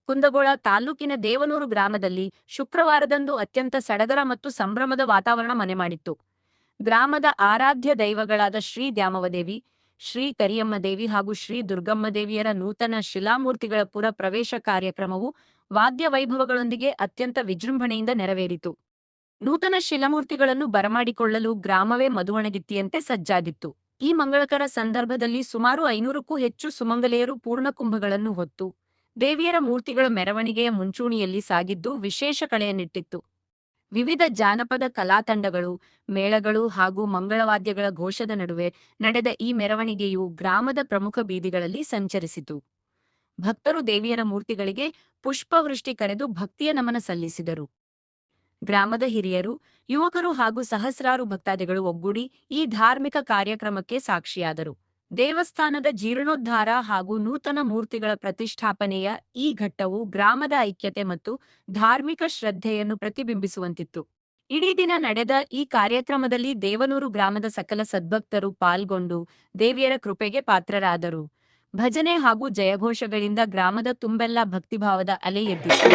ಕುಂದಗೋಳ ತಾಲೂಕಿನ ದೇವನೂರು ಗ್ರಾಮದಲ್ಲಿ ಶುಕ್ರವಾರದಂದು ಅತ್ಯಂತ ಸಡಗರ ಮತ್ತು ಸಂಭ್ರಮದ ವಾತಾವರಣ ಮನೆಮಾಡಿತ್ತು. ಗ್ರಾಮದ ಆರಾಧ್ಯ ದೈವಗಳಾದ ಶ್ರೀ ದ್ಯಾಮವದೇವಿ, ಶ್ರೀ ಕರಿಯಮ್ಮದೇವಿ ಹಾಗೂ ಶ್ರೀ ದುರ್ಗಮ್ಮದೇವಿಯರ ನೂತನ ಶಿಲಾಮೂರ್ತಿಗಳ ಪುರ ಪ್ರವೇಶ ಕಾರ್ಯಕ್ರಮವು ವಾದ್ಯ ವೈಭವಗಳೊಂದಿಗೆ ಅತ್ಯಂತ ವಿಜೃಂಭಣೆಯಿಂದ ನೆರವೇರಿತು. ನೂತನ ಶಿಲಾಮೂರ್ತಿಗಳನ್ನು ಬರಮಾಡಿಕೊಳ್ಳಲು ಗ್ರಾಮವೇ ಮದುವಣಗಿತ್ತಿಯಂತೆ ಸಜ್ಜಾಗಿತ್ತು. ಈ ಮಂಗಳಕರ ಸಂದರ್ಭದಲ್ಲಿ ಸುಮಾರು 500ಕ್ಕೂ ಹೆಚ್ಚು ಸುಮಂಗಲೆಯರು ಪೂರ್ಣಕುಂಭಗಳನ್ನು ಹೊತ್ತು ದೇವಿಯರ ಮೂರ್ತಿಗಳ ಮೆರವಣಿಗೆಯ ಮುಂಚೂಣಿಯಲ್ಲಿ ಸಾಗಿದ್ದು ವಿಶೇಷ ಕಳೆಯನ್ನಿಟ್ಟಿತ್ತು. ವಿವಿಧ ಜಾನಪದ ಕಲಾತಂಡಗಳು, ಮೇಳಗಳು ಹಾಗೂ ಮಂಗಳವಾದ್ಯಗಳ ಘೋಷದ ನಡುವೆ ನಡೆದ ಈ ಮೆರವಣಿಗೆಯು ಗ್ರಾಮದ ಪ್ರಮುಖ ಬೀದಿಗಳಲ್ಲಿ ಸಂಚರಿಸಿತು. ಭಕ್ತರು ದೇವಿಯರ ಮೂರ್ತಿಗಳಿಗೆ ಪುಷ್ಪವೃಷ್ಟಿ ಕರೆದು ಭಕ್ತಿಯ ನಮನ ಸಲ್ಲಿಸಿದರು. ಗ್ರಾಮದ ಹಿರಿಯರು, ಯುವಕರು ಹಾಗೂ ಸಹಸ್ರಾರು ಭಕ್ತಾದಿಗಳು ಒಗ್ಗೂಡಿ ಈ ಧಾರ್ಮಿಕ ಕಾರ್ಯಕ್ರಮಕ್ಕೆ ಸಾಕ್ಷಿಯಾದರು. ದೇವಸ್ಥಾನದ ಜೀರ್ಣೋದ್ಧಾರ ಹಾಗೂ ನೂತನ ಮೂರ್ತಿಗಳ ಪ್ರತಿಷ್ಠಾಪನೆಯ ಈ ಘಟ್ಟವು ಗ್ರಾಮದ ಐಕ್ಯತೆ ಮತ್ತು ಧಾರ್ಮಿಕ ಶ್ರದ್ಧೆಯನ್ನು ಪ್ರತಿಬಿಂಬಿಸುವಂತಿತ್ತು. ಇಡೀ ದಿನ ನಡೆದ ಈ ಕಾರ್ಯಕ್ರಮದಲ್ಲಿ ದೇವನೂರು ಗ್ರಾಮದ ಸಕಲ ಸದ್ಭಕ್ತರು ಪಾಲ್ಗೊಂಡು ದೇವಿಯರ ಕೃಪೆಗೆ ಪಾತ್ರರಾದರು. ಭಜನೆ ಹಾಗೂ ಜಯಘೋಷಗಳಿಂದ ಗ್ರಾಮದ ತುಂಬೆಲ್ಲ ಭಕ್ತಿಭಾವದ ಅಲೆ ಎದ್ದಿತು.